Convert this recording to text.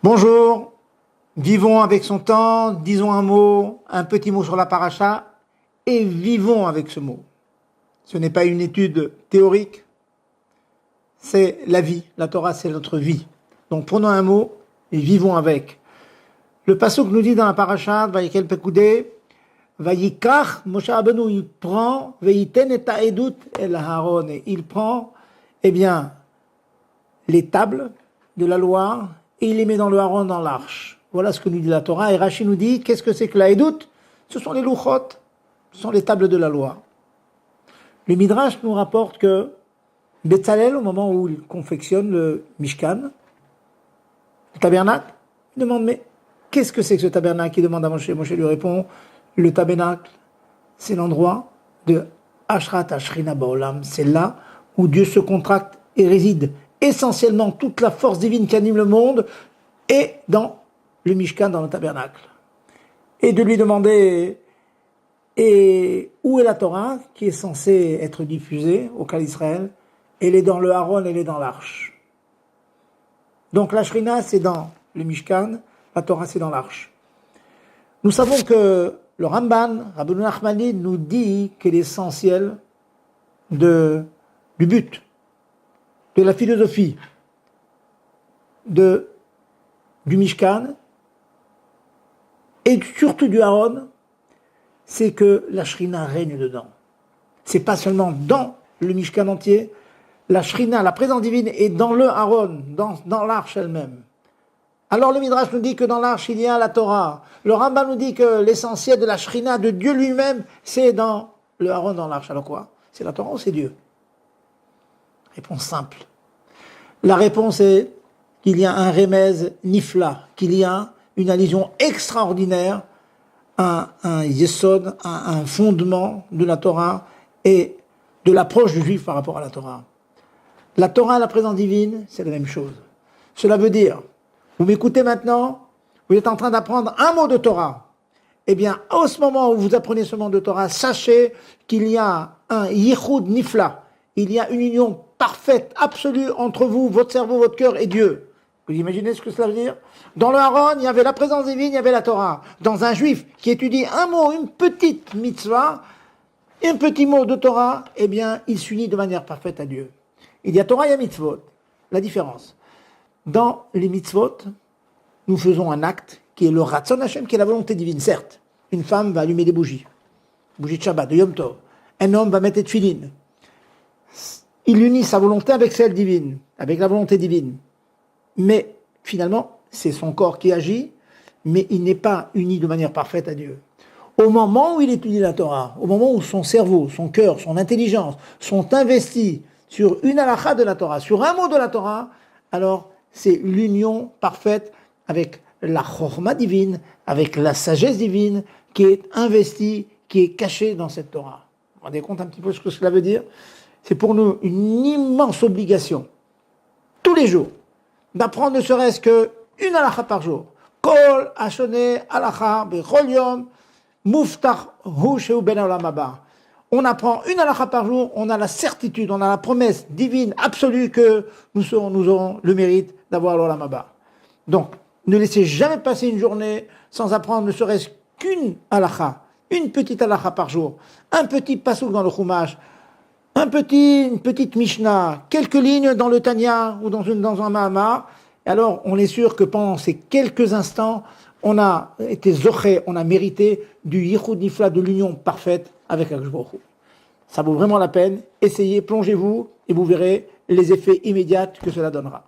Bonjour, vivons avec son temps, disons un petit mot sur la paracha et vivons avec ce mot. Ce n'est pas une étude théorique, c'est la vie. La Torah, c'est notre vie. Donc prenons un mot et vivons avec. Le pasuk nous dit dans la paracha, Vayikel Pekudé, Vayikach, Moshe Rabbeinu, il prend, Vayiten et Ta'edut el Haron, et il prend, les tables de la loi, et il les met dans le haron, dans l'arche. Voilà ce que nous dit la Torah. Et Rashi nous dit, qu'est-ce que c'est que la Edut? Ce sont les louchot, ce sont les tables de la loi. Le Midrash nous rapporte que Betzalel, au moment où il confectionne le Mishkan, le tabernacle, il demande, mais qu'est-ce que c'est que ce tabernacle? Il demande à Moshe. Moshe lui répond, le tabernacle, c'est l'endroit de Ashrat Ashrina Baolam. C'est là où Dieu se contracte et réside. Essentiellement, toute la force divine qui anime le monde est dans le Mishkan, dans le tabernacle. Et de lui demander, et où est la Torah, qui est censée être diffusée au cas d'Israël? Elle est dans le Haron, elle est dans l'arche. Donc la Shrina, c'est dans le Mishkan, la Torah, c'est dans l'arche. Nous savons que le Ramban, Rabbeinu Nachmani, nous dit que l'essentiel du but, de la philosophie du Mishkan et surtout du Haron, c'est que la Shrina règne dedans. C'est pas seulement dans le Mishkan entier, la Shrina, la présence divine, est dans le Haron, dans l'arche elle-même. Alors le Midrash nous dit que dans l'arche il y a la Torah. Le Rambam nous dit que l'essentiel de la Shrina, de Dieu lui-même, c'est dans le Haron, dans l'arche. Alors quoi? C'est la Torah ou c'est Dieu? Réponse simple. La réponse est qu'il y a un remez nifla, qu'il y a une allusion extraordinaire, un yesod, un fondement de la Torah et de l'approche du juif par rapport à la Torah. La Torah et la présence divine, c'est la même chose. Cela veut dire, vous m'écoutez maintenant, vous êtes en train d'apprendre un mot de Torah. Eh bien, à ce moment où vous apprenez ce mot de Torah, sachez qu'il y a un yichud nifla, il y a une union parfaite, absolue entre vous, votre cerveau, votre cœur et Dieu. Vous imaginez ce que cela veut dire? Dans le Haron, il y avait la présence divine, il y avait la Torah. Dans un juif qui étudie un mot, une petite mitzvah, un petit mot de Torah, eh bien, il s'unit de manière parfaite à Dieu. Il y a Torah et mitzvot. La différence. Dans les mitzvot, nous faisons un acte qui est le Ratzon Hashem, qui est la volonté divine. Certes, une femme va allumer des bougies de Shabbat, de Yom Tov. Un homme va mettre des tefilines. Il unit sa volonté avec celle divine, avec la volonté divine. Mais finalement, c'est son corps qui agit, mais il n'est pas uni de manière parfaite à Dieu. Au moment où il étudie la Torah, au moment où son cerveau, son cœur, son intelligence sont investis sur une halakha de la Torah, sur un mot de la Torah, alors c'est l'union parfaite avec la chorma divine, avec la sagesse divine qui est investie, qui est cachée dans cette Torah. Vous vous rendez compte un petit peu ce que cela veut dire? C'est pour nous une immense obligation, tous les jours, d'apprendre ne serait-ce qu'une halakha par jour. Kol ashone halakha bechol yom muftach hu sheu ben olam haba. On apprend une halakha par jour, on a la certitude, on a la promesse divine absolue que nous aurons le mérite d'avoir l'olam haba. Donc, ne laissez jamais passer une journée sans apprendre ne serait-ce qu'une halakha, une petite halakha par jour, un petit pasuk dans le chumash, une petite Mishnah, quelques lignes dans le Tanya ou dans un Mahamar. Et alors, on est sûr que pendant ces quelques instants, on a été zoché, on a mérité du yichud nifla, de l'union parfaite avec Akadosh Baruch Hu. Ça vaut vraiment la peine. Essayez, plongez-vous et vous verrez les effets immédiats que cela donnera.